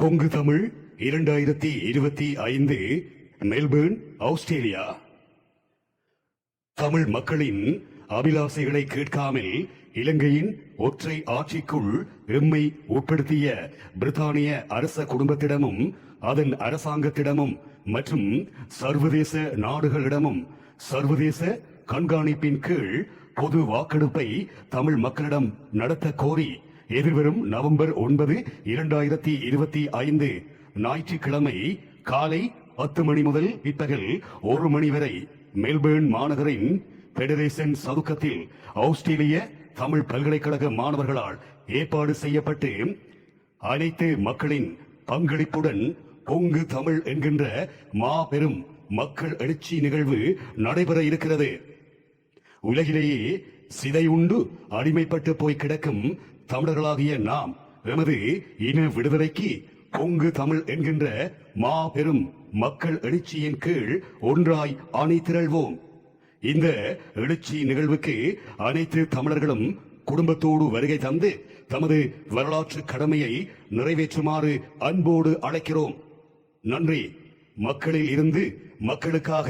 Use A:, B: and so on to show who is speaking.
A: பொங்கு Tamil 2025 Melbourne, Australia. Tamil மக்களின் அபிலாசைகளை கேட்காமல் இலங்கையின் ஒற்றை ஆட்சிக்குள் எம்மை உட்படுத்திய பிரித்தானிய அரச குடும்பத்திடமும் அதன் அரசாங்கத்திடமும் மற்றும் சர்வதேச நாடுகளிடமும் சர்வதேச கண்காணிப்பின் கீழ் பொது வாக்கெடுப்பை தமிழ் மக்களிடம் நடத்த கோரி எதிர்வரும் நவம்பர் 9, 2025 ஞாயிற்றுக்கிழமை காலை 10 மணி முதல் பிற்பகல் 1 மணி வரை மெல்பேர்ன் மாநகரின் பெடரேசன் சதுக்கத்தில் ஆஸ்திரேலிய தமிழ் பல்கலைக்கழக மாணவர்களால் ஏற்பாடு செய்யப்பட்டு அனைத்து மக்களின் பங்களிப்புடன் பொங்கு தமிழ் என்கின்ற மாபெரும் மக்கள் எழுச்சி நிகழ்வு நடைபெற இருக்கிறது. உலகிலேயே சிதையுண்டு அடிமைப்பட்டு போய் கிடக்கும் தமிழர்களாகிய நாம் எமது இன விடுதலைக்கு பொங்கு தமிழ் என்கின்ற மாபெரும் மக்கள் எழுச்சியின் கீழ் ஒன்றாய் அணி திரள்வோம். இந்த எழுச்சி நிகழ்வுக்கு அனைத்து தமிழர்களும் குடும்பத்தோடு வருகை தந்து தமது வரலாற்று கடமையை நிறைவேற்றுமாறு அன்போடு அழைக்கிறோம். நன்றி. மக்களில் இருந்து மக்களுக்காக